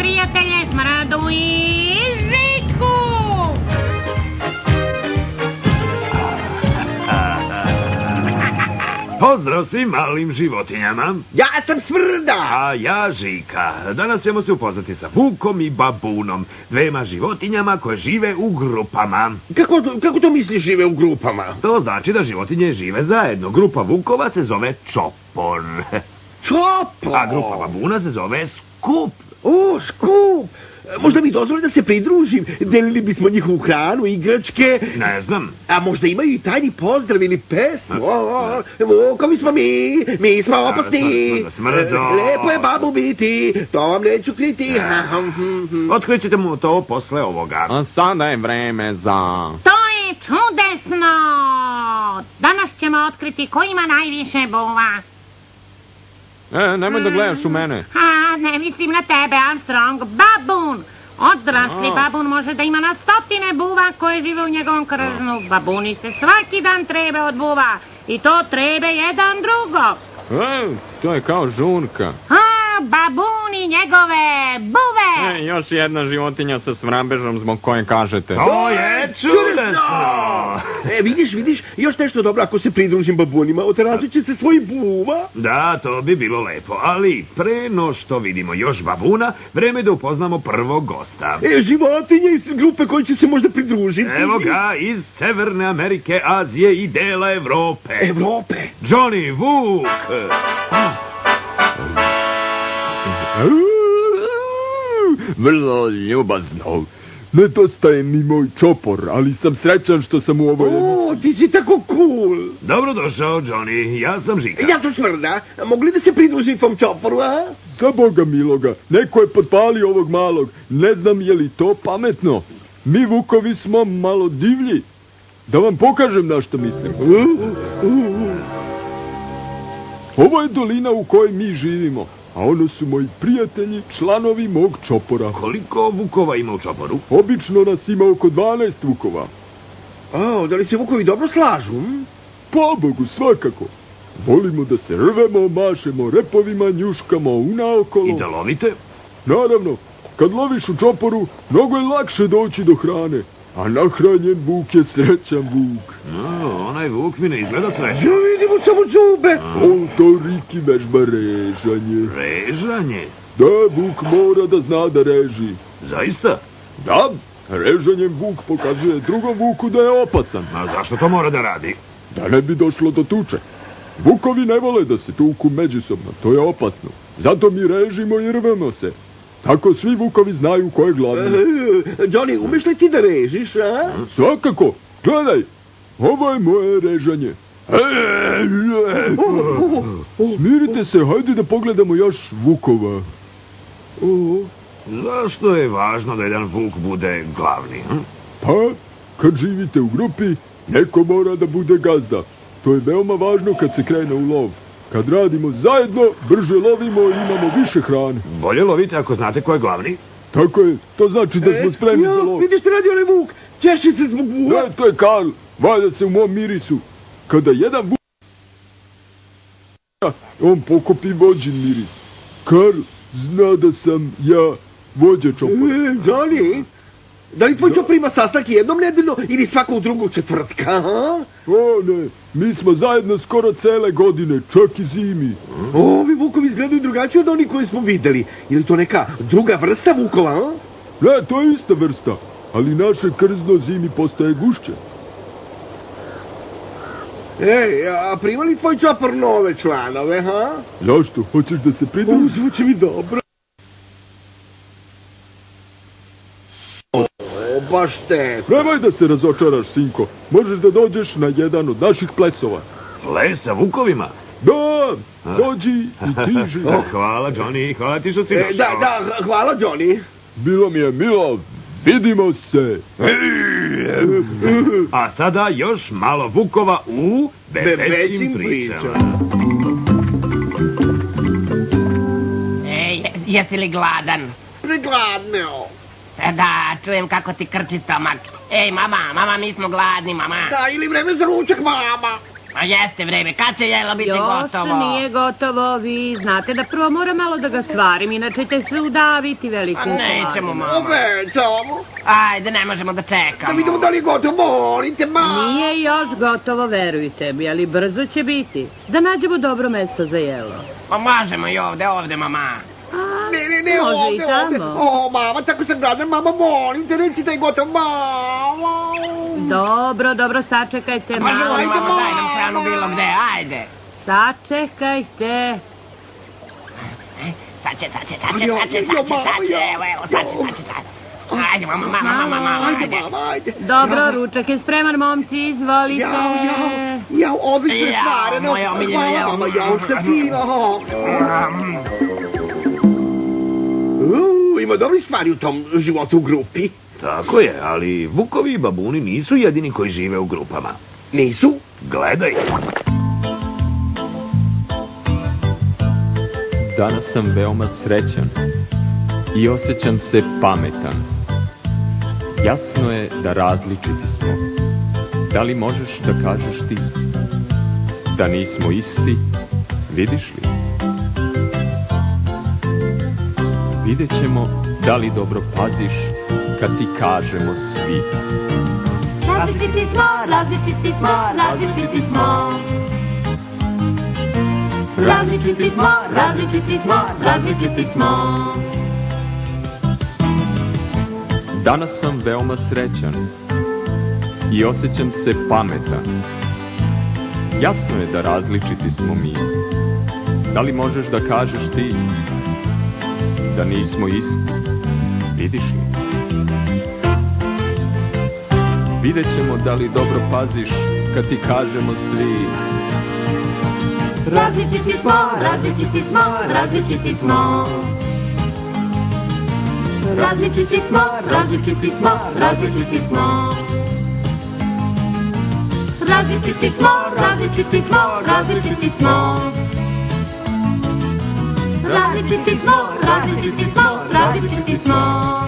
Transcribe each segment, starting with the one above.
prijatelje, Smradu i Žitku! Pozdrav svim malim životinjama. Ja sam Smrda. A ja Žika. Danas ćemo se upoznati sa Vukom i Babunom, dvema životinjama koje žive u grupama. Kako to misliš žive u grupama? To znači da životinje žive zajedno. Grupa Vukova se zove Čopor. Čopor? A grupa Babuna se zove Skup. O, Skup. Možda mi dozvoli da se pridružim. Delili bismo njihovu hranu, igračke. Ne znam. A možda imaju i tajni pozdrav ili pesmu. Vukovi smo mi smo opasni. Smrdo. Lepo je babu biti, to vam neću kriti. Otkrit ćete mu to posle ovoga. A sada je vreme za... To je čudesno! Danas ćemo otkriti ko ima najviše buva. Nemoj da gledaš u mene. Ne mislim na tebe, Armstrong. Babun! Odrasli babun može da ima na stotine buva koje žive u njegovom kržnu. Babuni se svaki dan trebe od buva. I to trebe jedan drugog. To je kao žurka. Babuni njegove buve! Još jedna životinja sa svrambežom zbog koje kažete. To je čudesno! Vidiš, još nešto dobro ako se pridružim babunima, otražit će se svoj buva. Da, to bi bilo lepo, ali pre no što vidimo još babuna, vreme da upoznamo prvog gosta. Životinje iz grupe koji će se možda pridružiti. Evo ga, iz Severne Amerike, Azije i dela Evrope. Johnny Vuk! Vrlo ljubazno. Nedostaje mi moj Čopor, ali sam srećan što sam u ovoj emisiji. Ti si tako cool. Dobrodošao, Johnny. Ja sam Žika. Ja sam Smrda. Mogli da se pridružim tvom Čoporu, a? Za Boga miloga, neko je potpalio ovog malog. Ne znam je li to pametno. Mi Vukovi smo malo divlji. Da vam pokažem na što mislim. Ovo je dolina u kojoj mi živimo. A ono su moji prijatelji, članovi mog Čopora. Koliko Vukova ima u Čoporu? Obično nas ima oko 12 Vukova. Da li se Vukovi dobro slažu? Pobogu, svakako. Volimo da se rvemo, mašemo repovima, njuškamo unaokolo. I da lovite? Naravno, kad loviš u Čoporu, mnogo je lakše doći do hrane. A nahranjen Vuk je srećan Vuk. Onaj Vuk mi ne izgleda srećan. Ja vidimo samo zube. On to Riki vežba režanje. Režanje? Da, Vuk mora da zna da reži. Zaista? Da, režanjem Vuk pokazuje drugom Vuku da je opasan. A zašto to mora da radi? Da ne bi došlo do tuče. Vukovi ne vole da se tuku međusobno, to je opasno. Zato mi režimo i rvemo se. Tako svi Vukovi znaju ko je glavni. Johnny, umeš li ti da režiš, a? Svakako, gledaj, ovo je moje režanje. Smirite se, hajde da pogledamo još Vukova. Zašto je važno da jedan Vuk bude glavni? Pa, kad živite u grupi, neko mora da bude gazda. To je veoma važno kad se krene u lov. Kad radimo zajedno, brže lovimo i imamo više hrane. Bolje lovite ako znate ko je glavni? Tako je, to znači da smo spremni za lov. Vidiš što radi onaj Vuk? Češi se zbog buva. Ne, to je Karl, valja se u mom mirisu. Kada jedan Vuk... on pokopi vođin miris. Karl zna da sam ja vođa Čopora. Johnny, da li tvoj Čopor ima sastanke jednom nedeljno ili svakog drugog četvrtka, a? O ne, mi smo zajedno skoro cele godine, čak i zimi. Ovi Vukovi izgledaju drugačije od onih koji smo videli. Je li to neka druga vrsta Vukova, a? Ne, to je ista vrsta, ali naše krzno zimi postaje gušće. Ej, a prima li tvoj Čopor nove članove, ha? Zašto? Hoćeš da se pridružiš? Zvuči mi dobro. Baš te. Nemoj da se razočaraš, sinko. Možeš da dođeš na jedan od naših plesova. Ples sa Vukovima? Da, dođi i ti živi. Hvala, Johnny, hvala ti što si došao. Da, hvala, Johnny. Bilo mi je milo, vidimo se. A sada još malo Vukova u Bebećim pričama. Jesi li gladan? Pregladneo. Da, čujem kako ti krči stomak. Ej, mama, mi smo gladni, mama. Da, ili vreme za ručak, mama. A jeste vreme, kad će jelo biti Još gotovo? nije gotovo, vi znate da prvo moram malo da ga svarim, inače će se udaviti veliku Nećemo, mama. Gledajte ovo. Ajde, ne možemo da Da čekamo. vidimo da li je gotovo, molim te, ma. Nije još gotovo, verujte mi, ali brzo će biti. Da nađemo dobro mesto za jelo. Pa možemo i ovde, mama. Ne, Može i ovde. tamo. O, mama, tako sam gladan, mama, molim te, reci da je gotovo, mama. Dobro, sačekajte Može, malo. mama, daj nam hranu bilo gde, ajde. Sačekajte. Sad će, evo, sad će. Ajde, mama, Ajde, ajde. mama, ajde. Dobro, ručak je spreman, momci, izvolite. Jao, odlično je Jao, stvareno. moje omiljeno, jao. Mama, jao, što je fino. Ima dobri stvari u tom životu u grupi. Tako je, ali vukovi i babuni nisu jedini koji žive u grupama. Nisu? Gledaj. Danas sam veoma srećan i osjećam se pametan. Jasno je da različiti smo. Da li možeš da kažeš ti da nismo isti, vidiš li? Vidjet ćemo da li dobro paziš kad ti kažemo svi. Različiti smo. Različiti smo. Danas sam veoma srećan i osjećam se pametan. Jasno je da različiti smo mi. Da li možeš da kažeš ti da nismo isti, vidiš li? Vidjet ćemo da li dobro paziš kad ti kažemo svi. Različiti smo. Različiti smo. Različiti smo. Različiti smo. Različiti smo. Različiti smo. Različiti smo. Različiti smo. Različiti smo. Različiti smo.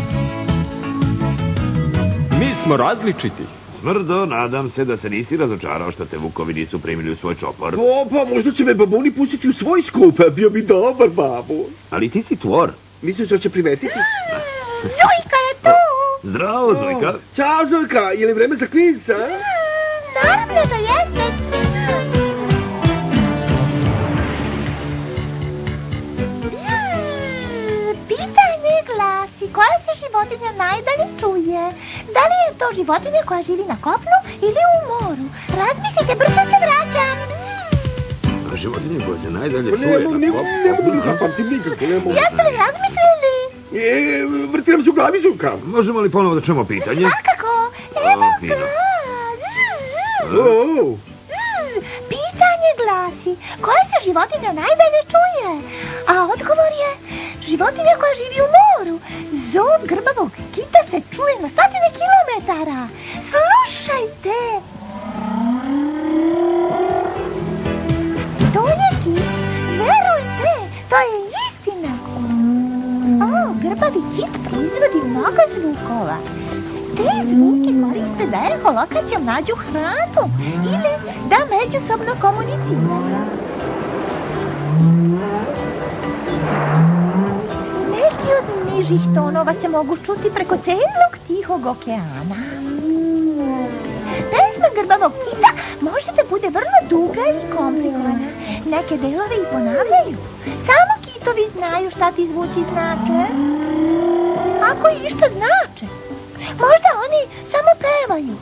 Mi smo različiti. Smrdo, nadam se da se nisi razočarao što te vukovi nisu primili u svoj čopor. O, pa možda će me babuni pustiti u svoj skup, bio bi dobar babun. Ali ti si tvor. Misliš da će primetiti? Zujka je tu. Zdravo, Zujka. Ćao, Zojka, je li vreme za kviz, a? Naravno da jeste. Pitanje glasi, koja se životinja najdalje čuje? Da li je to životinja koja živi na kopnu ili u moru? Razmislite, brzo se vraćam. Životinje koja se najdalje Ne čuje mogu na da kopu. zapamtim nikako, ne mogu. Jeste li razmislili? Vrti nam se u glavi, Zujka. Možemo li ponovo da čujemo pitanje? Svakako, evo fino. ga. O, Pitanje glasi, koja se životinja najdalje čuje? A odgovor je, životinja koja živi u moru. Zov grbavog kita se čuje na stotine kilometara. Slušajte. To je kit, verujte, to je istina. O, grbavi kit proizvodi mnogo zvukova. Te zvuke koriste da eholokacijom nađu hranu ili da međusobno komuniciraju. Neki od nižih tonova se mogu čuti preko celog Tihog okeana. Pesma grbavog kita može da bude vrlo duga i komplikovana. Neke delove i ponavljaju. Samo kitovi znaju šta ti zvuci znače. Ako i išta znače, možda oni samo pevaju.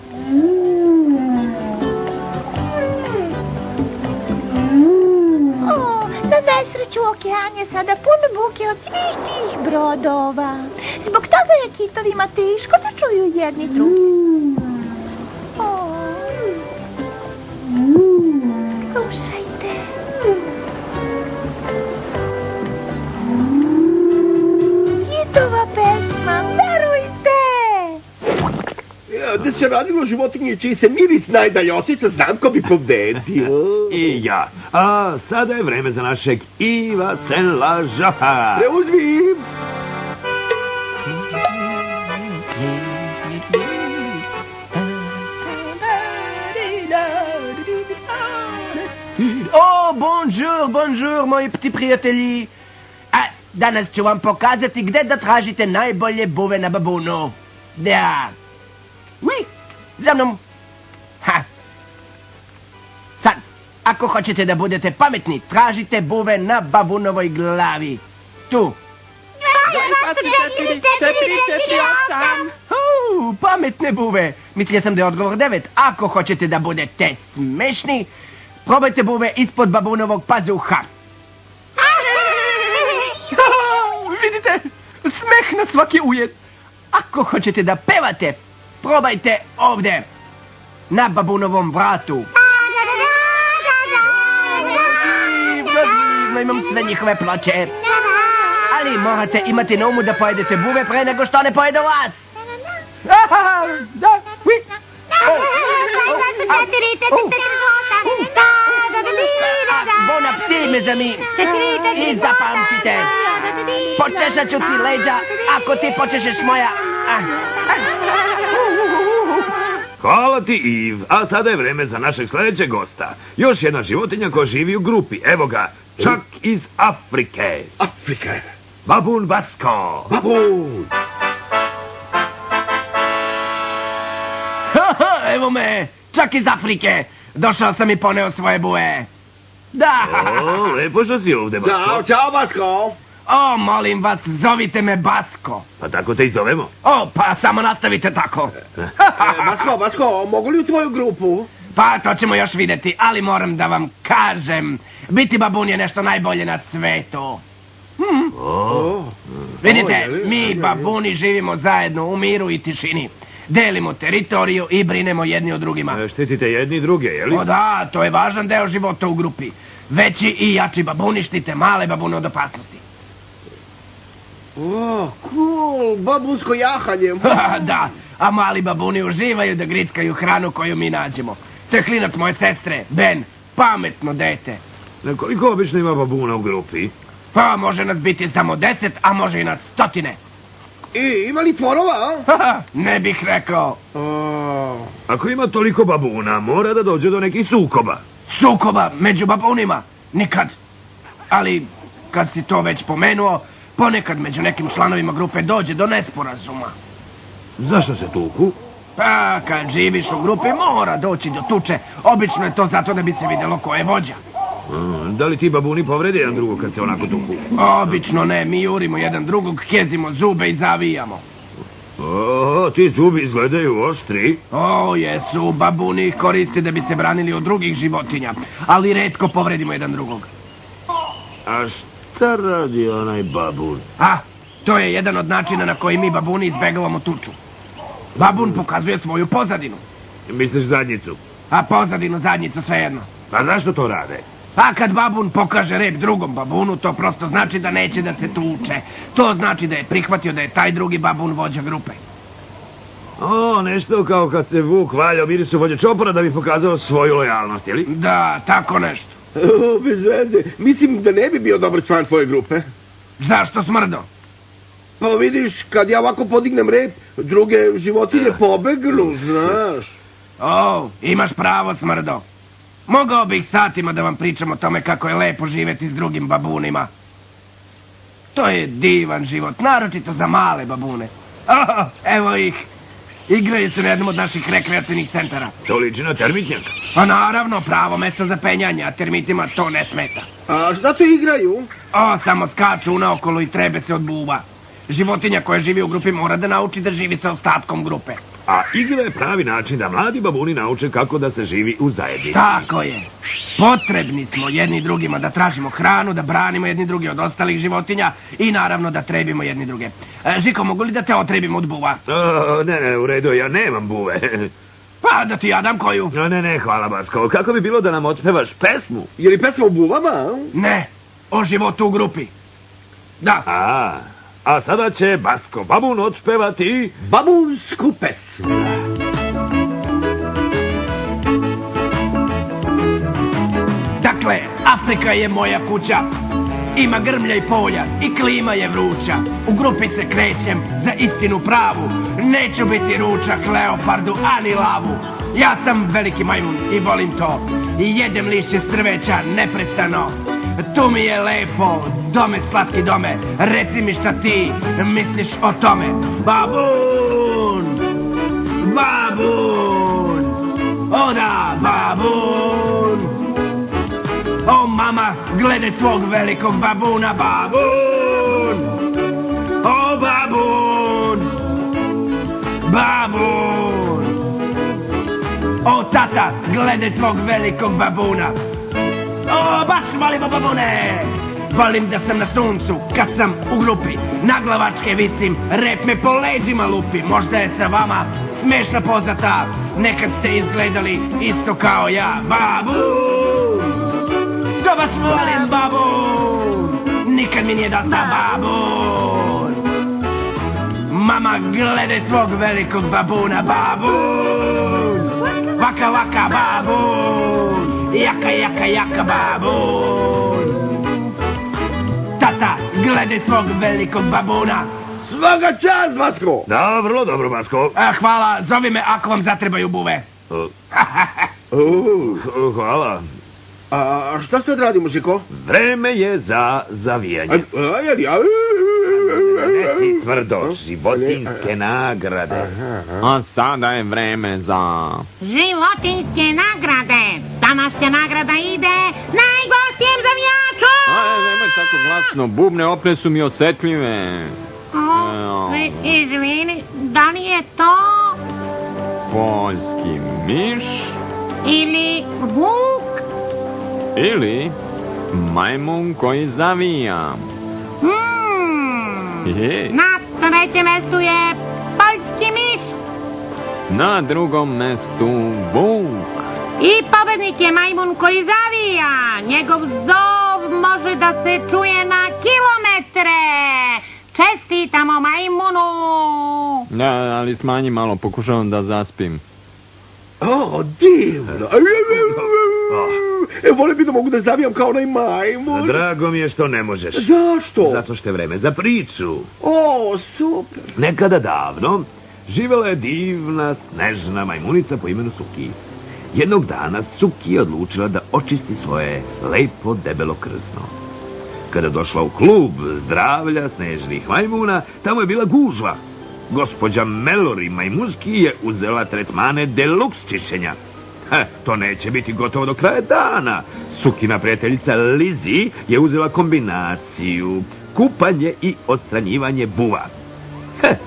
O, na nesreću okean je sada pun buke od svih tih brodova. Zbog toga je kitovima teško da čuju jedni drugi. O, slušajte. Kitova pesma, verujte! da se radilo o životinji čiji se miris najdalje osjeća, znam ko bi pobedio. I ja. A sada je vreme za našeg Iva Senlaža. Preuzmi! Bonjour, moji pti prijatelji. A danas ću vam pokazati gdje da tražite najbolje buve na babunu. Da. Ui, za mnom. Ha. Sad, ako hoćete da budete pametni, tražite buve na babunovoj glavi. Tu. Pametne buve. Mislio sam da je odgovor 9. Ako hoćete da budete smešni, probajte buve ispod babunovog pazuha. Vidite, smeh na svaki ujed. Ako hoćete da pevate, probajte ovdje, na babunovom vratu. Divno, imam sve njihove ploče. Ali morate imati na umu da pojedete buve pre nego što ne pojedu vas. Da, Bon appetit, mes amis. I zapamtite, počešat ću ti leđa ako ti počešeš moja. Hvala ti, Iv. A sada je vreme za našeg sljedećeg gosta. Još jedna životinja koja živi u grupi. Evo ga, čak iz Afrike. Afrika. Babun Basko. Babun. Evo me, čak iz Afrike. Došao sam i poneo svoje buve. Da. O, lepo što si ovdje, Basko. Ćao, čao, Basko. O, molim vas, zovite me Basko. Pa tako te i zovemo. O, pa samo nastavite tako. Basko, mogu li u tvoju grupu? Pa to ćemo još vidjeti, ali moram da vam kažem, biti babun je nešto najbolje na svetu. Vidite, mi babuni živimo zajedno u miru i tišini. Delimo teritoriju i brinemo jedni o drugima. Štitite jedni i druge, je li? O da, to je važan deo života u grupi. Veći i jači babuni štite male babune od opasnosti. O, cool, babunsko jahanje. Da, a mali babuni uživaju da grickaju hranu koju mi nađemo. To je klinac moje sestre, Ben, pametno dete. Koliko obično ima babuna u grupi? Pa može nas biti samo 10, a može i nas 100. I ima li porova, a? Ne bih rekao. Ako ima toliko babuna, mora da dođe do nekih sukoba. Sukoba među babunima? Nikad. Ali, kad si to već pomenuo, ponekad među nekim članovima grupe dođe do nesporazuma. Zašto se tuku? Pa, kad živiš u grupi, mora doći do tuče. Obično je to zato da bi se vidjelo ko je vođa. Da li ti babuni povrede jedan drugog kad se onako tuku? Obično ne, mi jurimo jedan drugog, kezimo zube i zavijamo. O, ti zubi izgledaju oštri. O, jesu, babuni ih koriste da bi se branili od drugih životinja, ali retko povredimo jedan drugog. A šta radi onaj babun? A, to je jedan od načina na koji mi babuni izbegavamo tuču. Babun pokazuje svoju pozadinu. Misliš zadnjicu? A pozadinu, zadnjicu, svejedno. A zašto to rade? A kad babun pokaže rep drugom babunu, to prosto znači da neće da se tuče. To znači da je prihvatio da je taj drugi babun vođa grupe. O, nešto kao kad se Vuk valja u mirisu vođe čopora da bi pokazao svoju lojalnost, je li? Da, tako nešto. Bez veze. Mislim da ne bi bio dobar član tvoje grupe. Zašto, smrdo? Pa vidiš, kad ja ovako podignem rep, druge životinje pobegnu, znaš. O, imaš pravo, smrdo. Mogao bih satima da vam pričam o tome kako je lepo živjeti s drugim babunima. To je divan život, naročito za male babune. O, evo ih. Igraju se na jednom od naših rekreacijnih centara. To liči na termitnjak. A naravno, pravo mesto za penjanje, a termitima to ne smeta. A šta to igraju? O, samo skaču naokolo i trebe se od buva. Životinja koja živi u grupi mora da nauči da živi sa ostatkom grupe. A igra je pravi način da mladi babuni nauče kako da se živi u zajednici. Tako je. Potrebni smo jedni drugima da tražimo hranu, da branimo jedni drugi od ostalih životinja i naravno da trebimo jedni druge. Žiko, mogu li da te otrebimo od buva? Ne, u redu, ja nemam buve. Pa da ti ja dam koju? Ne, hvala, Basko. Kako bi bilo da nam otpevaš pesmu? Je li pesma o buvama? Ne, o životu u grupi. Da. A sada će Basko babun otpevati Babunsku pesmu. Dakle, Afrika je moja kuća. Ima grmlja i polja i klima je vruća. U grupi se krećem za istinu pravu. Neću biti ručak, leopardu, ani lavu. Ja sam veliki majmun i volim to. I jedem lišće strveća neprestano. tu mi je lepo, dome, slatki dome, reci mi šta ti misliš o tome. Babun! Babun! O da, babun! O mama, gledaj svog velikog babuna, babun! O babun! Babun! O tata, gledaj svog velikog babuna. O, baš volim babune! Volim da sam na suncu, kad sam u grupi. Na glavačke visim, rep me po leđima lupi. Možda je sa vama smešna poznata. Nekad ste izgledali isto kao ja. Babun! To baš volim, babun! Nikad mi nije dosta, babun! Mama, gledaj svog velikog babuna, babun! Vaka, vaka, babun! Jaka, jaka, jaka, babun! Tata, gledaj svog velikog babuna! Svaka čast, Vasko! Da, vrlo dobro, Vasko. Hvala, zovi me ako vam zatrebaju buve. Hvala. A šta sad radimo, Žiko? Vreme je za zavijanje. Ne ti smrdoš, životinjske nagrade. A sada je vreme za... Životinjske nagrade. Današnja nagrada ide najgostijem zavijaču. Nemoj tako glasno, bubne opne su mi osjetljive. Izvini, da li je to Poljski miš ili vuk? ili majmun koji zavija. Na trećem mjestu je poljski miš. Na drugom mestu vuk. I pobednik je majmun koji zavija. Njegov zov može da se čuje na kilometre. Čestitamo majmunu. Da, ali smanji malo, pokušavam da zaspim. O, divno! Volim bi da mogu da zavijam kao onaj majmun. Drago mi je što ne možeš. Zašto? Zato što je vreme za priču. O, super! Nekada davno živjela je divna snežna majmunica po imenu Suki. Jednog dana Suki je odlučila da očisti svoje lepo debelo krzno. Kada je došla u klub zdravlja snežnih majmuna, tamo je bila gužva. Gospođa Melori majmunski je uzela tretmane deluxe čišćenja. To neće biti gotovo do kraja dana. Sukina prijateljica Lizi je uzela kombinaciju kupanje i odstranjivanje buva.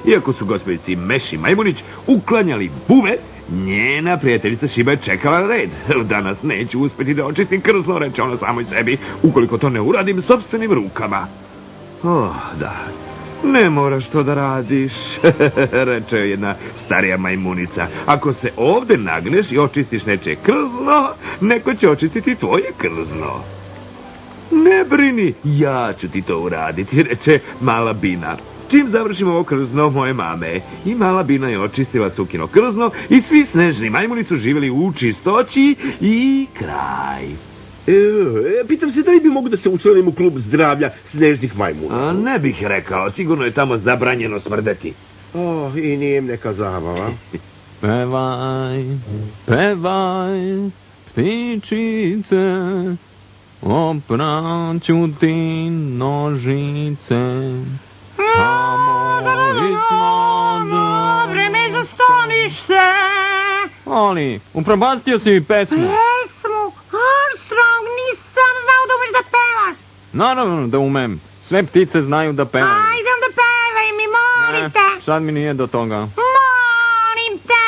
Iako su gospođici Meši Majmunić uklanjali buve, njena prijateljica Šiba je čekala na red. Danas neću uspjeti da očistim krzno, reče ona samoj sebi, ukoliko to ne uradim sopstvenim rukama. Da, ne moraš to da radiš, reče jedna starija majmunica. Ako se ovdje nagneš i očistiš nečije krzno, neko će očistiti tvoje krzno. Ne brini, ja ću ti to uraditi, reče mala Bina. Čim završimo ovo krzno moje mame. I mala Bina je očistila Sukino krzno i svi snežni majmuni su živjeli u čistoći i kraj. Pitam se da li bi mogu da se učlanim u klub zdravlja snežnih majmuna. Ne bih rekao, sigurno je tamo zabranjeno smrdeti. I nije im neka zabava. Pevaj, pevaj, ptičice, opraću ti nožice. Vreme za stanište. Ali, upropastio si mi pesmu. Pesmu? Armstrong, nisam znao da umeš da pevaš. Naravno da umem. Sve ptice znaju da pevaju. Ajde da pevaj mi, molim te. Sad mi nije do toga. Molim te.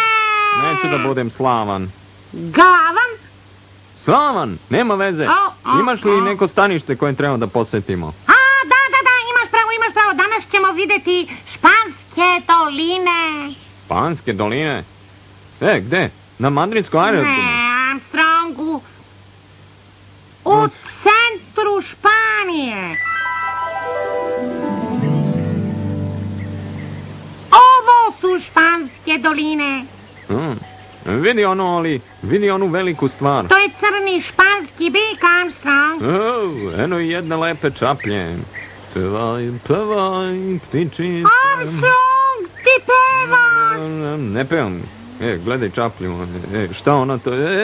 Neću da budem slavan. Glavan? Slavan, nema veze. Imaš li neko stanište koje treba da posjetimo? Imaš pravo, danas ćemo vidjeti Španske doline. Španske doline? Gde? Na Madridskom aerodromu? Ne, Armstrongu. U centru Španije. Ovo su Španske doline. Vidi onu veliku stvar. To je crni španski bik, Armstrong. Eno i jedne lepe čaplje. Pevaj, pevaj, ptičice. Armstrong, ti pevaš. Ne pevam. Gledaj čaplju.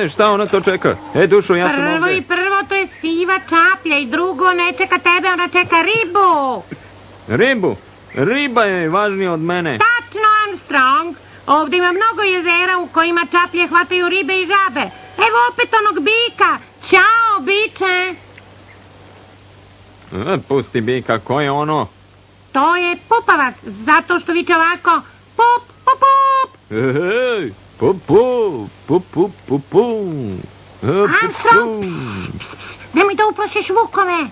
Šta ona to čeka? Dušo, ja sam ovdje. Prvo Prvo, to je siva čaplja i drugo, ne čeka tebe, ona čeka ribu. Ribu? Riba je važnija od mene. Tačno, Armstrong. Ovdje ima mnogo jezera u kojima čaplje hvataju ribe i žabe. Evo opet onog bika. Ćao, biče. Pusti bika, ko je ono? To je pupavac, zato što viče ovako. Pup, pup, pup. Hej, pupu, pupu, pupu. Armstrong, nemoj da uplašiš vukove.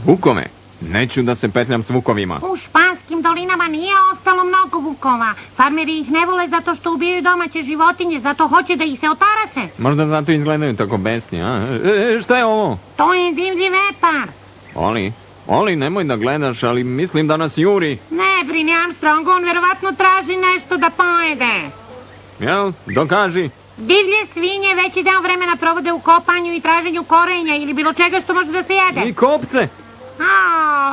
Vukove? Neću da se petljam s vukovima. U španskim dolinama nije ostalo mnogo vukova. Farmeri ih ne vole zato što ubijaju domaće životinje, zato hoće da ih se otarase. Možda zato izgledaju tako besni, a? Šta je ovo? To je divlji vepar. Oli, nemoj da gledaš, ali mislim da nas juri. Ne brini, Armstrong, on verovatno traži nešto da pojede. Jel, dokaži. Divlje svinje veći deo vremena provode u kopanju i traženju korenja ili bilo čega što može da se jede. I kopce.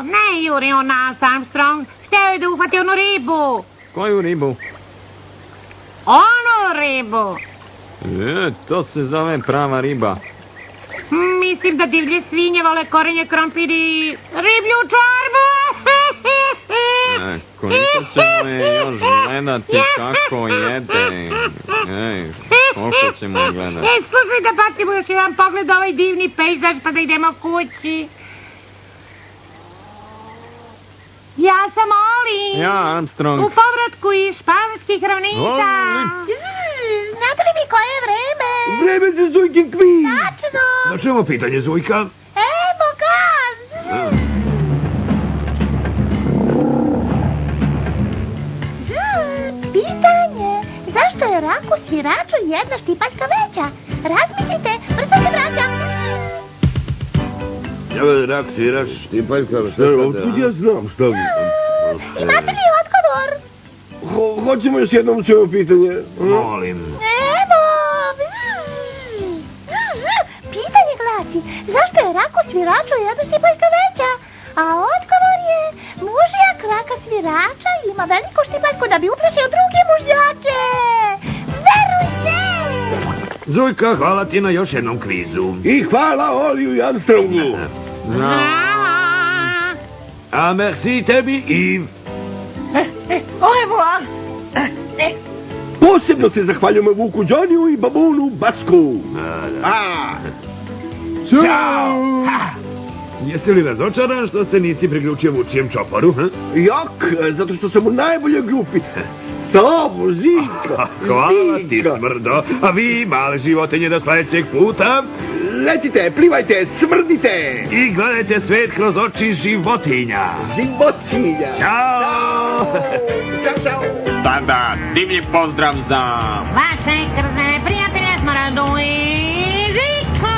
Ne juri on nas, Armstrong. Hteo je da uhvati onu ribu. Koju ribu? Onu ribu. To se zove prava riba. Mislim da divlje svinje vole korenje, krompir i riblju čorbu. Koliko ćemo je još gledati kako jede? Koliko ćemo je gledati? Slušaj da bacimo još jedan pogled ovaj divni pejzaž pa da idemo kući. Ja sam Oli. Ja, Armstrong. U povratku iz španskih ravnica. Znate li mi koje je vreme? Vreme za Zujkin kviz. Tačno. Na čemu pitanje, Zujka? Evo gaz. Pitanje. Zašto je raku sviraču jedna štipaljka veća? Razmislite, brzo se vraćam. Evo rak svirač, štipaljka, šta je? Otkud ja znam šta bi? Imate li odgovor? Hoćemo još jednom čemu pitanje? Molim. Evo. Pitanje glasi, zašto je raku sviraču jedna štipaljka veća? A odgovor je, mužjak raka svirača ima veliku štipaljku da bi uplašio druge mužjake. Veruj se! Zujka, hvala ti na još jednom kvizu. I hvala Oliju i Armstrongu. A merci tebi, Yves. Au revoir. Posebno se zahvaljujemo Vuku Johniju i babunu Basku. Ćao. Jesi li razočaran što se nisi priključio Vučijem čoporu? Jak, zato što sam u najboljoj grupi. Stop, Žika. Hvala ti, smrdo. A vi, male životinje, do sljedećeg puta. Letite, plivajte, smrdite. I gledajte svet kroz oči životinja. Životinja. Ćao. Ćao. Da, divlji pozdrav za... Vaše krzene prijatelje Smradu i Žiko!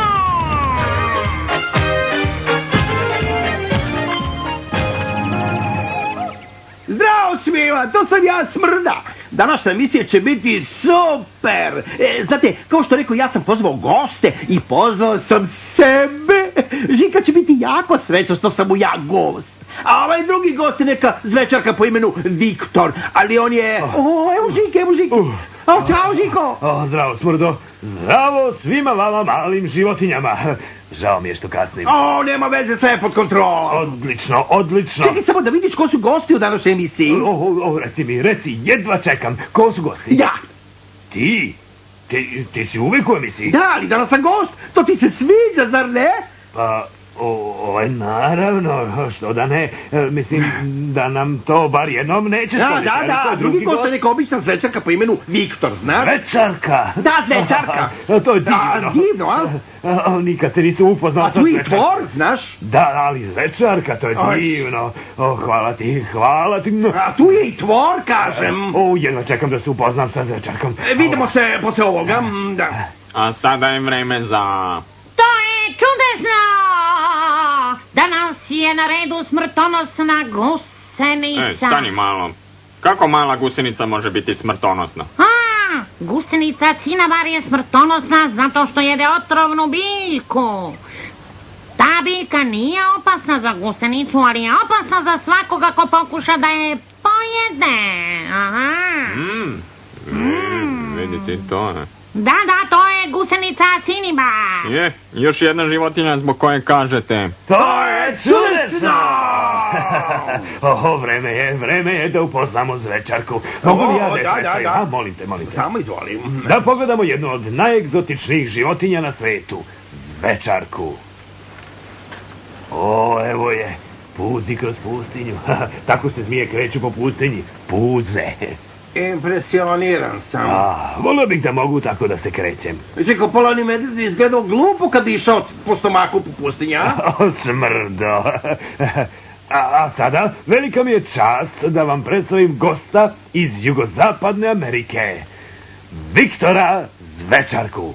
Zdravo svima, to sam ja, Smrda. Današnja emisija će biti super. Znate, kao što rekao, ja sam pozvao goste i pozvao sam sebe. Žika će biti jako srećan što sam mu ja gost. A ovaj drugi gost je neka zvečarka po imenu Viktor, ali on je... evo Žike. Ćao, Žiko. Zdravo, smrdo. Zdravo svima vama malim životinjama. Žao mi je što kasnim. Nema veze, sve je pod kontrolom. Odlično. Čekaj samo da vidiš ko su gosti u današnjoj emisiji. Reci, jedva čekam. Ko su gosti? Ja. Ti si uvijek u emisiji? Da, ali danas sam gost. To ti se sviđa, zar ne? Pa, naravno, što da ne. Mislim da nam to bar jednom neće skoniti. Da. Drugi gost je neka obična zvečarka po imenu Viktor, znaš? Zvečarka? Da, zvečarka. To je divno. Da, divno, a? Nikad se nisam upoznao sa zvečarkom. A tu zvečarkom. i tvor, znaš? Da, ali zvečarka, to je divno. Hvala ti. A tu je i tvor, kažem. Jedva čekam da se upoznam sa zvečarkom. Vidimo se posle ovoga. Da. A sada je vreme za... To je čudesno! Danas je na redu smrtonosna gusenica. Stani malo. Kako mala gusenica može biti smrtonosna? Gusenica cinavar je smrtonosna zato što jede otrovnu biljku. Ta biljka nije opasna za gusenicu, ali je opasna za svakoga ko pokuša da je pojede. Vidite to, ne? Da, to je gusenica Siniba. Je, još jedna životinja zbog koje kažete. To je čudesno! Vreme je da upoznamo zvečarku. Mogu li ja da je predstavim? da. Molim te. Samo izvolim. Da pogledamo jednu od najegzotičnijih životinja na svetu. Zvečarku. Evo je. Puzi kroz pustinju. Tako se zmije kreću po pustinji. Puze. Impresioniran sam. Volio bih da mogu tako da se krećem. Čekao, polani medved izgledao glupo kad je išao po stomaku po pustinji, a? Smrdo. A sada, velika mi je čast da vam predstavim gosta iz jugozapadne Amerike. Viktora Zvečarku.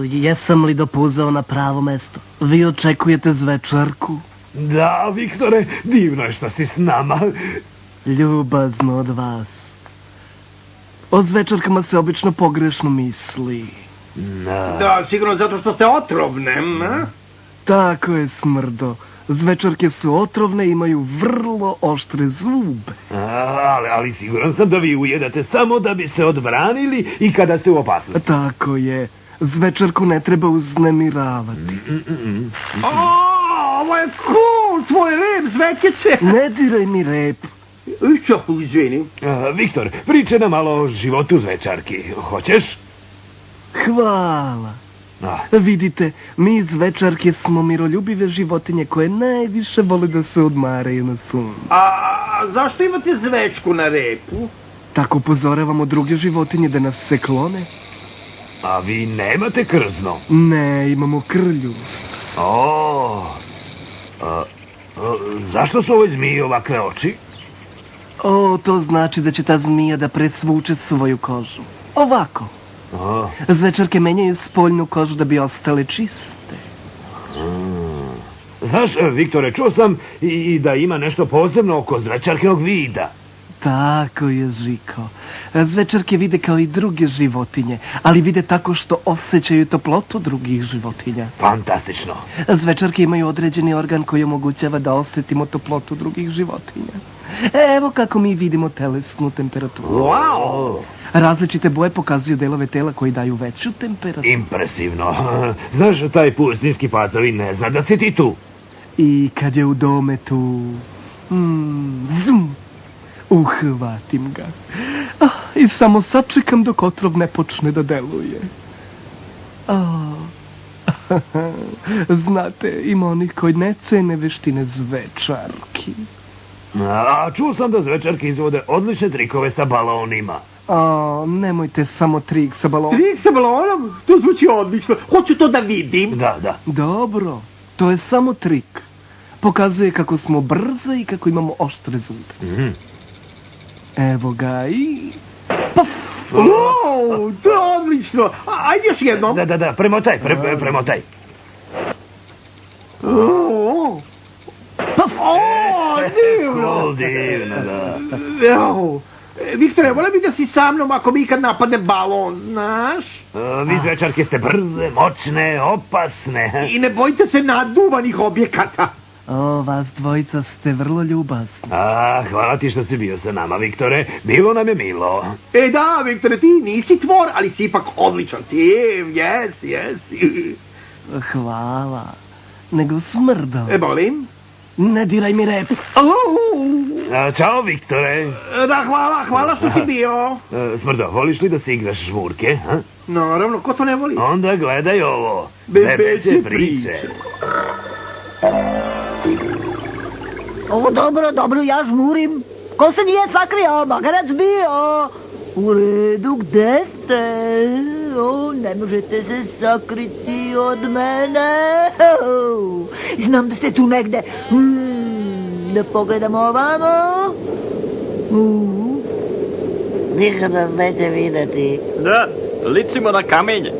Jesam li dopuzao na pravo mesto? Vi očekujete Zvečarku? Da, Viktore, divno je što si s nama. Ljubazno od vas. O Zvečarkama se obično pogrešno misli. Da, sigurno zato što ste otrovne, a? Tako je, Smrdo. Zvečarke su otrovne i imaju vrlo oštre zube. Ali siguran sam da vi ujedate samo da bi se odbranili i kada ste u opasnosti. Tako je. Zvečarku ne treba uznemiravati. Ovo je cool, tvoj rep, Zvekice. Ne diraj mi rep. Izvini. Viktor, priče nam malo o životu Zvečarki. Hoćeš? Hvala. Vidite, mi Zvečarke smo miroljubive životinje koje najviše vole da se odmaraju na suncu. A zašto imate zvečku na repu? Tako upozoravamo druge životinje da nas se klone. A vi nemate krzno? Ne, imamo krljust. Zašto su ovoj zmiji ovakve oči? To znači da će ta zmija da presvuče svoju kožu. Ovako. Zvečarke menjaju spoljnu kožu da bi ostale čiste. Znaš, Viktore, čuo sam i da ima nešto posebno oko Zvečarkinog vida. Tako je, Žiko. Zvečarke vide kao i druge životinje, ali vide tako što osjećaju toplotu drugih životinja. Fantastično. Zvečarke imaju određeni organ koji omogućava da osjetimo toplotu drugih životinja. Evo kako mi vidimo telesnu temperaturu. Wow! Različite boje pokazuju delove tela koji daju veću temperaturu. Impresivno. Znaš, taj pustinski pacovi ne zna da si ti tu. I kad je u dometu... zum! Uhvatim ga. I samo sačekam dok otrov ne počne da deluje. Znate, ima onih koji ne cene veštine Zvečarki. A čuo sam da Zvečarke izvode odlične trikove sa balonima. Nemojte samo trik sa balonom. Trik sa balonom? To zvuči odlično. Hoću to da vidim. Da. Dobro, to je samo trik. Pokazuje kako smo brze i kako imamo oštre zube. Evo ga i... Paf! To je odlično. Ajde još jednom. Da, premotaj. Paf! Divno. Divno, da. Viktore, volim bi da si sa mnom ako mi ikad napadne balon, znaš? Vi Zvečarke ste brze, moćne, opasne. I ne bojite se naduvanih objekata. Vas dvojica ste vrlo ljubazni. Hvala ti što si bio sa nama, Viktore. Bilo nam je milo. Da, Viktore, ti nisi tvor, ali si ipak odličan tim. Yes. Hvala. Nego Smrdo. Molim? Ne diraj mi rep. Ćao, Viktore. Da, hvala što si bio. Smrdo, voliš li da se igraš žmurke? Naravno, ko to ne voli? Onda gledaj ovo. Bebeće priče. Dobro, ja žmurim. Ko se nije sakrio, magarac bio. U redu, gde ste? Ne možete se sakriti od mene. Znam da ste tu negde. Da pogledamo ovamo. Niko nas neće videti. Da, ličimo na kamenje.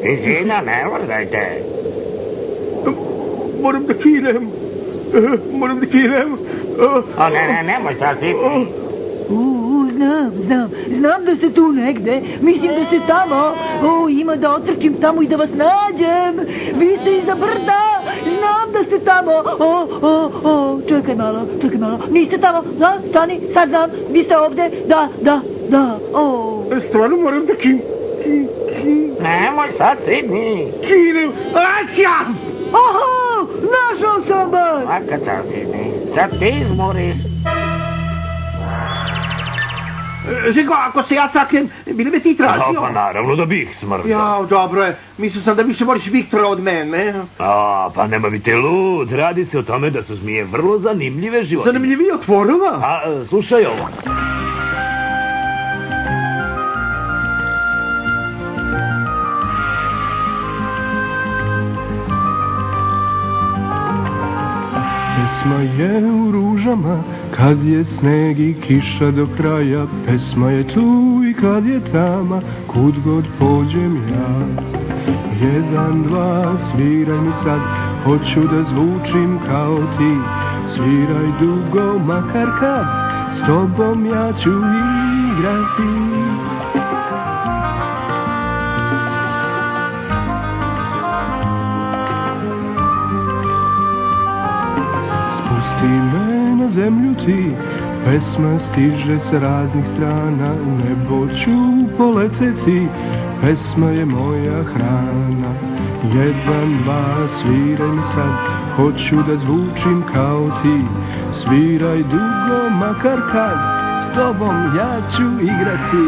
Tišina, ne vrgajte. Moram da kinem. Ne, nemoj sasiti. Znam da ste tu negde. Mislim da ste tamo. Ima da otrčim tamo i da vas nađem. Vi ste iza brda. Znam da ste tamo? Čekaj malo. Niste tamo? Da, stani, sad znam. Vi ste ovde? Da. Stvarno moram da Nemoj sad, Sidni. kinem. Aća! Aha, našao sam vas! Svaka čast, Sidni. Sad ti izmoriš. Žiko, ako se ja sakrijem, bi li me ti tražio? Pa naravno da bih smrdio. Jao, dobro je. Mislio sam da više voliš Viktora od mene. Pa nema biti lud. Radi se o tome da su zmije vrlo zanimljive životinje. Zanimljiviji od tvorova? Slušaj ovo. Pesma je u ružama, kad je sneg i kiša do kraja. Pesma je tu i kad je tama, kud god pođem ja. 1, 2, sviraj mi sad, hoću da zvučim kao ti. Sviraj dugo, makar kad, s tobom ja ću igrati. Spusti me na zemlju ti, pesma stiže s raznih strana. U nebo ću poleteti, pesma je moja hrana. 1, 2, sviraj mi sad, hoću da zvučim kao ti. Sviraj dugo, makar kad, s tobom ja ću igrati.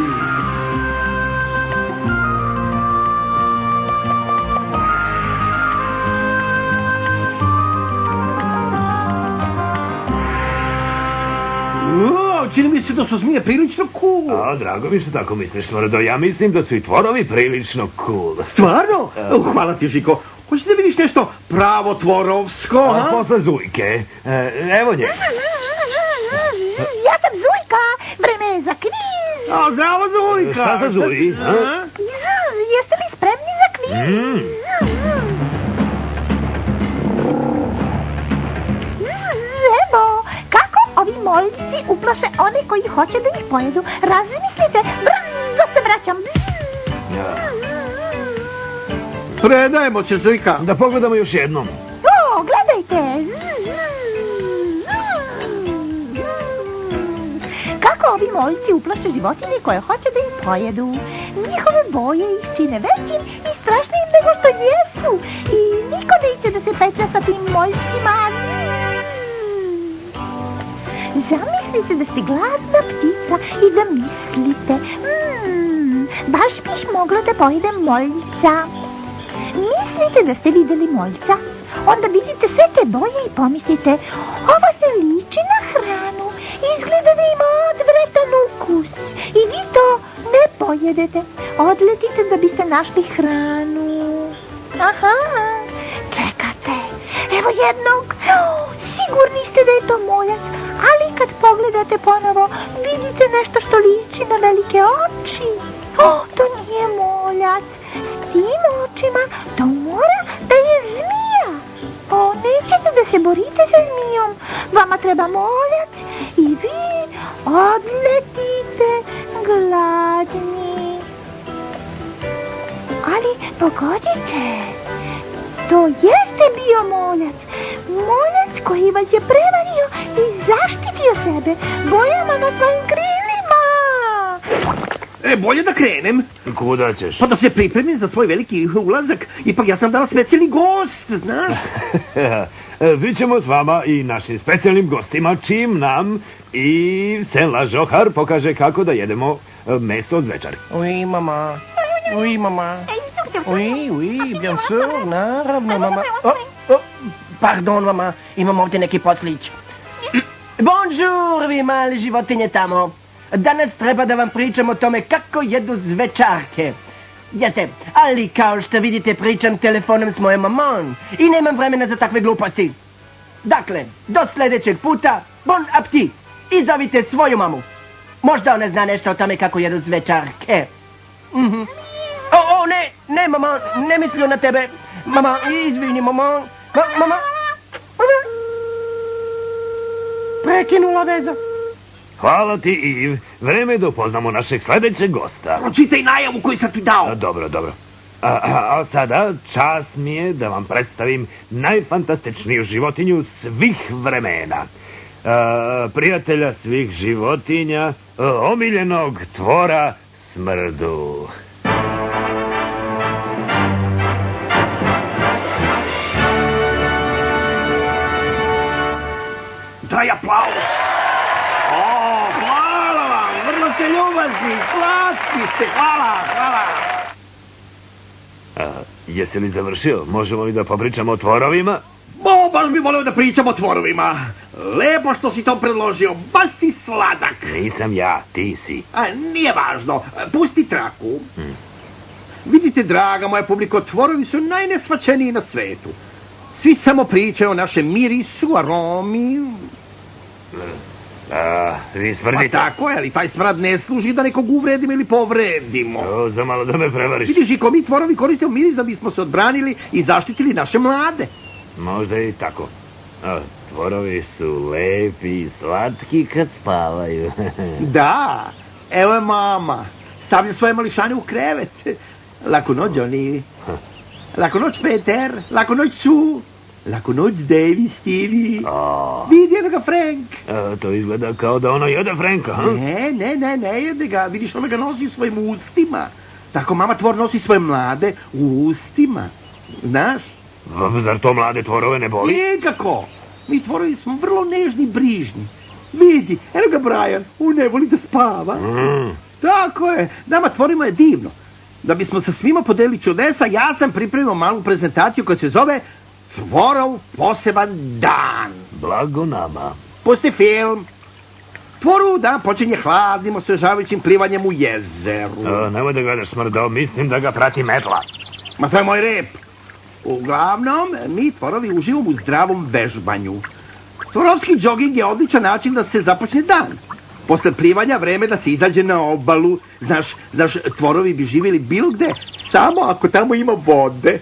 Čini mi se da su zmije prilično cool. Drago mi što tako misliš, Tvrdo. Ja mislim da su i tvorovi prilično cool. Stvarno? Hvala ti, Žiko. Hoćeš da vidiš nešto pravo tvorovsko, a? Posle Zujke. Evo nje. Ja sam Zujka. Vreme je za kviz. Zdravo, Zujka. Šta sa Zuji? Jeste li spremni za kviz? Evo, kako ovi moljci uplaše one koji hoće da ih pojedu? Razmislite, brzo se vraćam. Predajemo se, Zujka. Da pogledamo još jednom. O, gledajte. Kako ovi moljci uplaše životinje koje hoće da ih pojedu? Njihove boje ih čine većim i strašnijim nego što jesu. I niko neće da se petlja sa tim moljcima. Zamislite da ste gladna ptica i da mislite, baš bih mogla da pojedem moljca. Mislite da ste videli moljca, onda vidite sve te boje i pomislite, ovo se liči na hranu, izgleda da ima odvratan ukus i vi to ne pojedete, odletite da biste našli hranu. Aha, čekate, evo jednog, sigurni ste da je to moljac, ali kad pogledate ponovo, vidite nešto što liči na velike oči. To nije moljac. S tim očima to mora da je zmija. Nećete da se borite sa zmijom. Vama treba moljac i vi odletite gladni. Ali pogodite, to jeste bio moljac. Moljac koji vas je prevario i zaštitio sebe bojama na svojim krilima. Bolje da krenem. Kuda ćeš? Pa da se pripremim za svoj veliki ulazak. Ipak ja sam danas specijalni gost, znaš. Bićemo s vama i našim specijalnim gostima čim nam i Sela Žohar pokaže kako da jedemo meso od večeri. Oui, mama. Oui, mama. Oui, bien sûr, naravno, mama. Pardon, mama, imam ovdje neki poslić. Bonjour, vi mali životinje tamo. Danas treba da vam pričam o tome kako jedu zvečarke. Jeste, ali kao što vidite pričam telefonom s mojom mamom i nemam vremena za takve gluposti. Dakle, do sljedećeg puta, bon appetit i zovite svoju mamu. Možda ona zna nešto o tome kako jedu zvečarke. Ne, mama, ne mislio na tebe. Mama, izvini, mama. Mama. Prekinula veza. Hvala ti, Iv. Vreme je da upoznamo našeg sljedećeg gosta. Pročitaj najavu koju sam ti dao. Dobro. A sada čast mi je da vam predstavim najfantastičniju životinju svih vremena. Prijatelja svih životinja, omiljenog tvora Smrdu. Daj aplauz. Hvala vam, vrlo ste ljubazni, slatki ste, hvala. Jesi li završio? Možemo li da popričamo o tvorovima? Baš bi volio da pričam o tvorovima. Lepo što si to predložio, baš si sladak. Nisam ja, ti si. Nije važno, pusti traku. Vidite, draga moja publiko, tvorovi su najnesvaćeniji na svetu. Svi samo pričaju o našem mirisu, aromi. Vi smrdite. Tako je, ali taj smrad ne služi da nekog uvredimo ili povredimo. Za malo da me prevariš. Vidiš, Žiko, mi tvorovi koristimo miris da bismo se odbranili i zaštitili naše mlade. Možda i tako. Tvorovi su lepi i slatki kad spavaju. Da, evo je mama. Stavlja svoje mališane u krevet. Laku noć, Johnny. Laku noć, Peter. Laku noć, Sue. Laku noć, Davy, Stevie. Vidi jednoga Frank. To izgleda kao da ono jede Franka, ha? Ne jede ga. Vidiš, ono ga nosi u svojim ustima. Tako mama tvor nosi svoje mlade u ustima. Znaš? Zar to mlade tvorove ne boli? Nikako. Mi tvorovi smo vrlo nežni i brižni. Vidi, eno ga Brian. Ne voli da spava. Tako je. Nama tvorima je divno. Da bismo sa svima podelili čudesa, ja sam pripremio malu prezentaciju koja se zove Tvorov poseban dan. Blago nama. Pusti film. Tvorov dan počinje hladnim, osvežavajućim plivanjem u jezeru. Nemoj da gledaš, Smrdo, mislim da ga prati metla. Ma to je moj rep. Uglavnom, mi tvorovi uživamo u zdravom vežbanju. Tvorovski džoging je odličan način da se započne dan. Posle plivanja vreme da se izađe na obalu. Znaš, tvorovi bi živjeli bilo gde, samo ako tamo ima vode.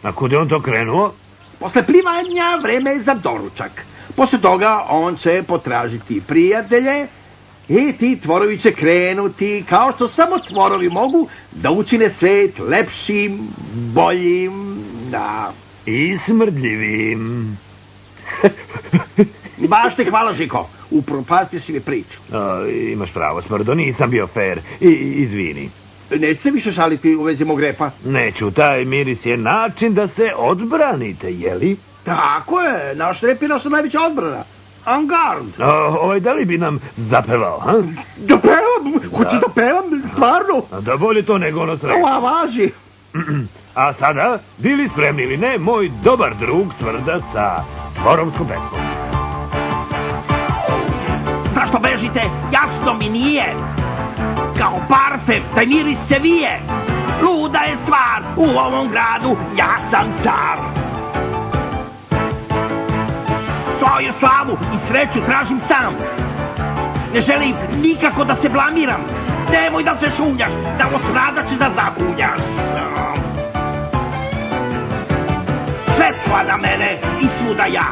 A kuda je on to krenuo? Posle plivanja vreme je za doručak. Posle toga on će potražiti prijatelje i ti tvorovi će krenuti kao što samo tvorovi mogu da učine svet lepšim, boljim, da. I smrdljivim. Baš te hvala, Žiko. Upropastio si mi priču. Imaš pravo, Smrdo, nisam bio fair. Izvini. Neću se više šaliti u vezi mog repa. Neću, taj miris je način da se odbranite, jeli? Tako je, naš rep je naša najveća odbrana. En garde. Da li bi nam zapevao, ha? Da pevam? Hoćeš da pevam? Stvarno? Da bolje to nego ono sreće. Važi. A sada, bili spremni ili ne, moj dobar drug Smrda sa tvorovskom pesmom. Zašto bežite? Jasno mi nije. Kao parfem, taj miris se vije. Luda je stvar, u ovom gradu ja sam car. Svoju slavu i sreću tražim sam. Ne želim nikako da se blamiram. Nemoj da se šunjaš, da osrada ćeš da zakunjaš. Svetla na mene i svuda ja.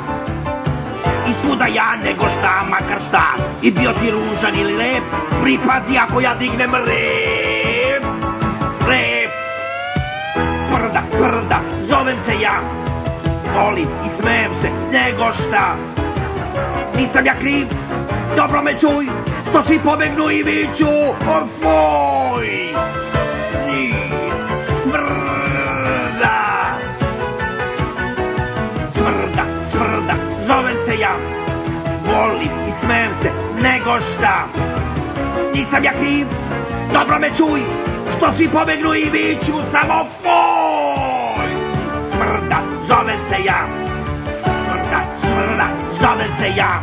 I svuda ja nego šta, makar šta. I bio ti ružan ili lep, pripazi ako ja dignem rep. Rep. Smrda, zovem se ja. Volim i smejem se, nego šta. Nisam ja kriv, dobro me čuj, što svi pobegnu i viću. Ofoj! Smrda, zovem se ja. Volim i smejem se, nego šta. Nisam ja kriv, dobro me čuj, što svi pobegnu i viću samo foj. Smrda, zovem se ja. Smrda, zovem se ja.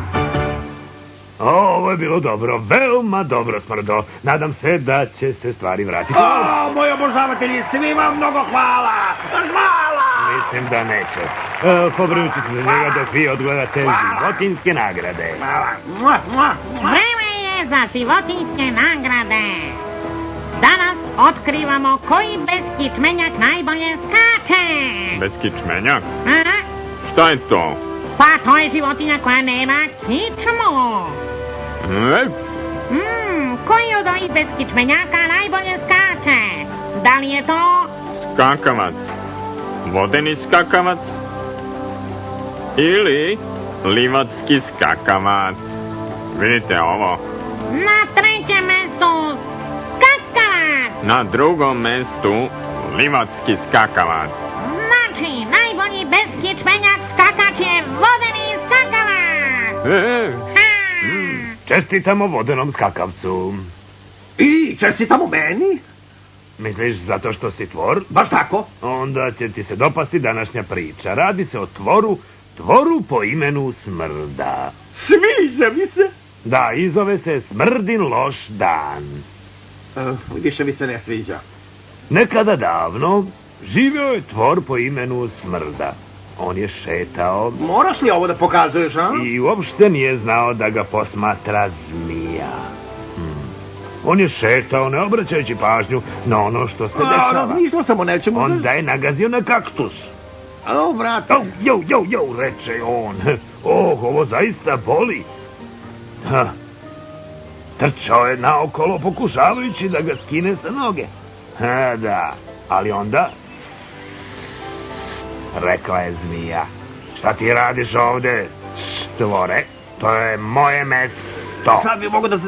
Ovo je bilo dobro, veoma dobro, Smrdo. Nadam se da će se stvari vratiti. Moji obožavatelji, svima mnogo hvala. Hvala! Mislim da neće. Pobrinut ću se za njega dok vi odgledate životinjske nagrade. Vreme je za životinjske nagrade. Danas otkrivamo koji beskičmenjak najbolje skače. Beskičmenjak? Aha. Šta je to? Pa to je životinja koja nema kičmu. Ne? Koji od ovih beskičmenjaka najbolje skače? Da li je to skakavac, vodeni skakavac ili livatski skakavac. Vidite ovo. Na trećem mjestu skakavac. Na drugom mjestu livatski skakavac. Znači, najbolji beskičmenjak skakač je vodeni skakavac. Čestitamo vodenom skakavcu. I čestitamo meni? Misliš zato što si tvor? Baš tako? Onda će ti se dopasti današnja priča. Radi se o tvoru po imenu Smrda. Sviđa mi se. Da, i zove se Smrdin loš dan. Više mi se ne sviđa. Nekada davno živio je tvor po imenu Smrda. On je šetao Moraš li ovo da pokazuješ, a? i uopšte nije znao da ga posmatra zmija. On je šetao, ne obraćajući pažnju na ono što se dešava. Razmišljao sam o nečemu. Onda je nagazio na kaktus. O, brate. Jo, reče on. Ovo zaista boli. Trčao je naokolo pokušavajući da ga skine sa noge. Da, ali onda... Rekla je zmija. Šta ti radiš ovde, tvore? To je moje mesto. Sad bi mogo da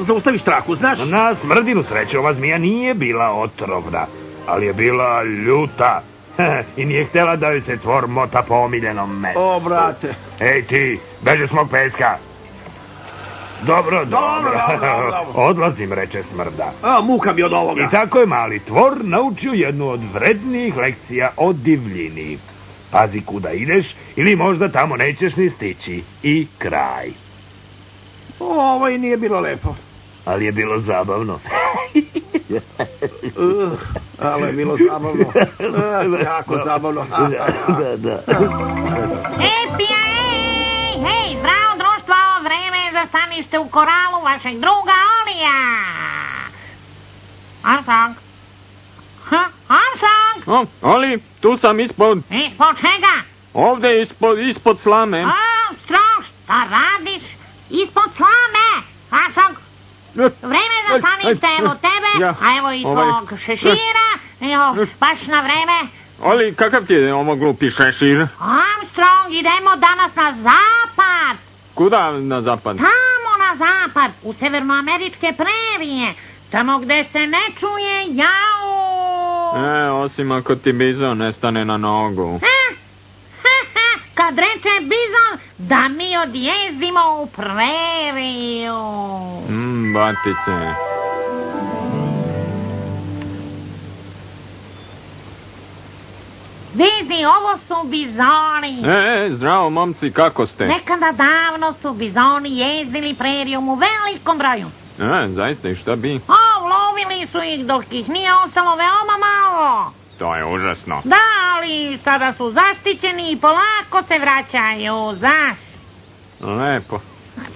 zaustaviš traku, znaš? Na Smrdinu sreću ova zmija nije bila otrovna, ali je bila ljuta. I nije htjela da joj se tvor mota po omiljenom mestu. O, brate. Ej ti, beže s mog peska. Dobro. Odlazim, reče Smrda. Muka mi od ovoga. I tako je mali tvor naučio jednu od vrednijih lekcija o divljini. Pazi kuda ideš ili možda tamo nećeš ni stići. I kraj. Ovo i nije bilo lepo. Ali je bilo zabavno. Ali je bilo zabavno. Jako zabavno. Da. Hej, zdravo društvo, vreme je za stanište u koralu vašeg druga Olija. Armstrong? Armstrong? Oli, tu sam ispod. Ispod čega? Ovde ispod slame. Armstrong, šta radiš? Ispod slame! Armstrong, vreme je za stanište, evo tebe, a evo i tvog šešira. Evo, baš na vreme. Oli, kakav ti je ovo glupi šešir? Armstrong, idemo danas na zapad. Kuda na zapad? Tamo na zapad, u severnoameričke prerije. Tamo gde se ne čuje jau. Osim ako ti bizon nestane na nogu. Kad reče bizon, da mi odjezdimo u preriju. Batice. Vidi, ovo su bizoni. Zdravo, momci, kako ste? Nekada davno su bizoni jezdili prerijom u velikom broju. Zaista, i šta bi? Ulovili su ih dok ih nije ostalo veoma malo. To je užasno. Da, ali sada su zaštićeni i polako se vraćaju, znaš. Lepo.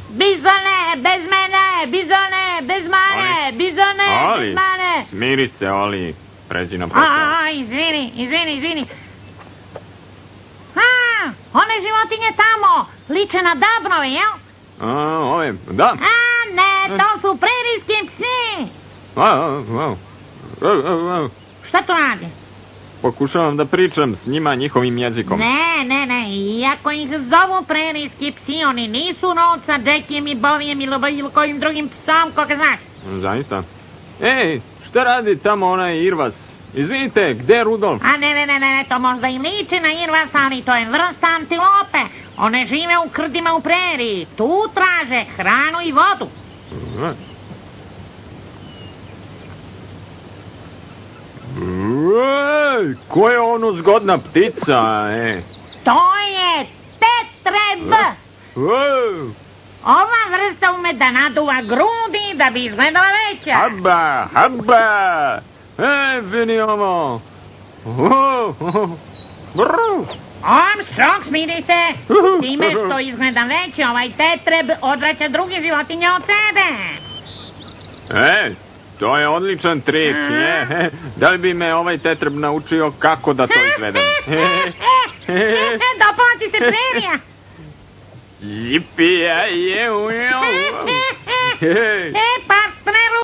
Bizone, bez mene, bizone, bez mane, bizone, bez mane. Smiri se, Oli, pređi na posao. Izvini. One životinje tamo, liče na dabrove, jel? Da. Ne, to su prerijski psi. Šta to radi? Pokušavam da pričam s njima njihovim jezikom. Ne, iako ih zovu prerijski psi, oni nisu rod sa Jackijem i Bovijem ili bilo kojim drugim psom, koga znaš. Zaista? Ej, šta radi tamo onaj Irvas? Izvinite, gde je Rudolf? Ne, to možda i liči na Irvasa, ali to je vrsta antilope. One žive u krdima u preriji, tu traže hranu i vodu. Ko je ono zgodna ptica, To je tetreb. Ova vrsta ume da naduva grudi da bi izgledala veća. Haba! Vini ovo! Armstrong, smiri se! Time što izgleda veći, ovaj tetreb odvraća druge životinje od sebe. To je odličan trik, Da li bi me ovaj tetreb naučio kako da to izvedem? Dopala ti se prerija! Jipija je